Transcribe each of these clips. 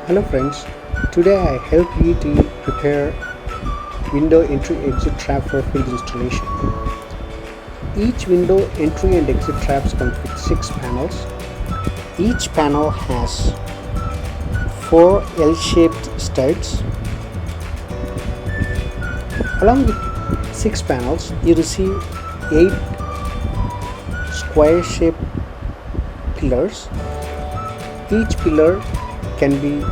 Hello friends, today I help you to prepare window entry exit trap for field installation. Each window entry and exit traps come with 6 panels. Each panel has 4 L-shaped studs. Along with 6 panels, you receive 8 square-shaped pillars. Each pillar can be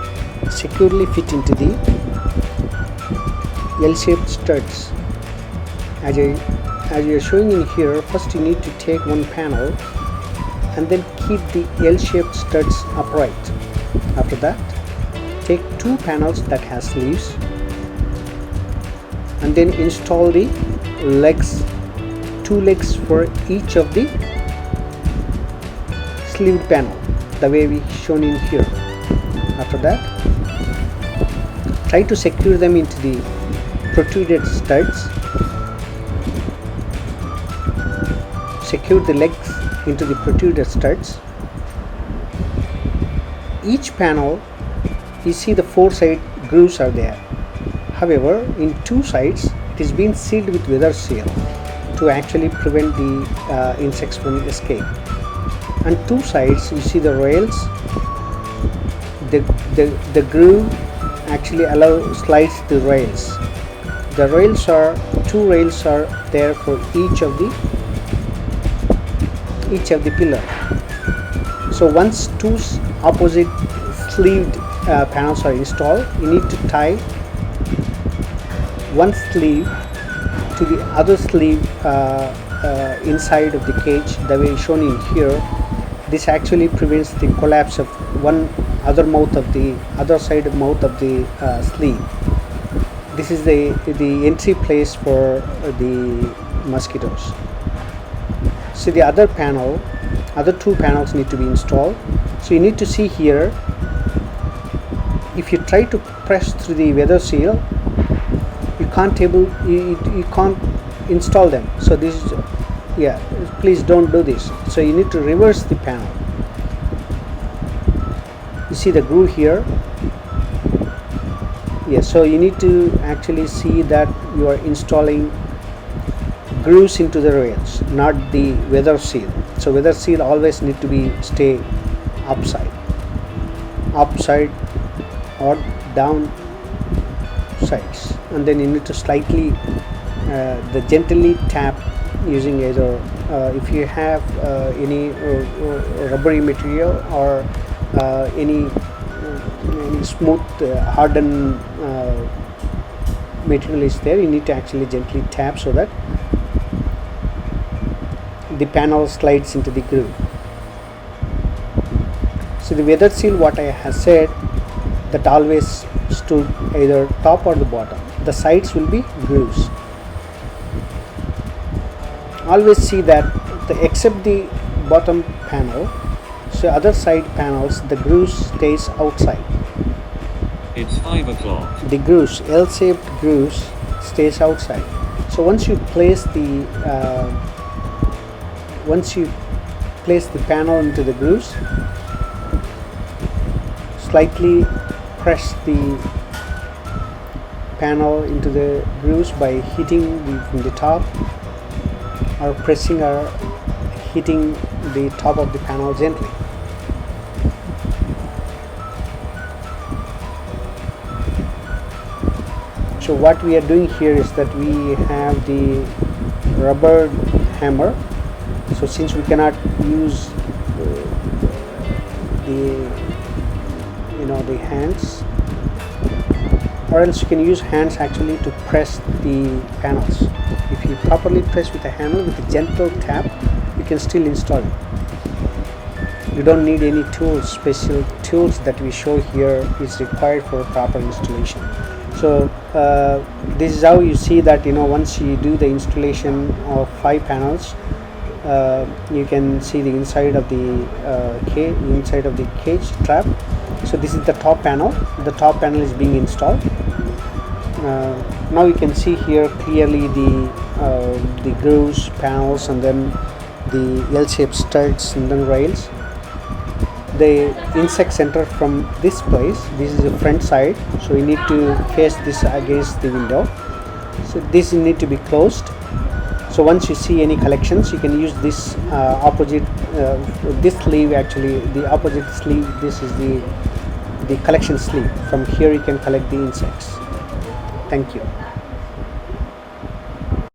securely fit into the L-shaped studs. As you are showing in here, first you need to take one panel and then keep the L-shaped studs upright. After that, take 2 panels that has sleeves and then install the legs, 2 legs for each of the sleeved panel, the way we shown in here. After that, try to secure them into the protruded studs. Secure the legs into the protruded studs. Each panel, you see the 4 side grooves are there. However, in 2 sides, it is being sealed with weather seal to actually prevent the insects from escape. And 2 sides, you see the rails. The groove actually slides the rails. The rails are 2 rails are there for each of the pillar. So once 2 opposite sleeved panels are installed, you need to tie one sleeve to the other sleeve inside of the cage, the way shown in here. This actually prevents the collapse of one other side mouth of the sleeve. This is the entry place for the mosquitoes. So the other 2 panels need to be installed. So you need to see here, if you try to press through the weather seal, you can't install them. So this is, please don't do this. So you need to reverse the panel. You see the groove here. So you need to actually see that you are installing grooves into the rails, not the weather seal. So weather seal always need to stay upside or down sides, and then you need to slightly gently tap using either if you have any rubbery material or any smooth hardened material is there, you need to actually gently tap so that the panel slides into the groove. So the weather seal, what I have said, that always stood either top or the bottom. The sides will be grooves. Always see that except the bottom panel, so other side panels, the grooves stays outside. It's 5 o'clock. The grooves, L-shaped grooves, stays outside. So once you place the panel into the grooves, slightly press the panel into the grooves by hitting from the top, or pressing or hitting the top of the panel gently. So what we are doing here is that we have the rubber hammer. So since we cannot use the hands, or else you can use hands actually to press the panels. If you properly press with a hammer with a gentle tap, you can still install it. You don't need any tools. Special tools that we show here is required for proper installation. So this is how you see that once you do the installation of 5 panels, you can see the inside of the cage trap. So this is the top panel. The top panel is being installed. Now you can see here clearly the grooves, panels, and then the L-shaped studs and then rails. the insect center from this place. This is the front side, so you need to face this against the window. So this need to be closed. So once you see any collections, you can use this opposite this sleeve, actually the opposite sleeve. This is the collection sleeve. From here you can collect the insects. Thank you.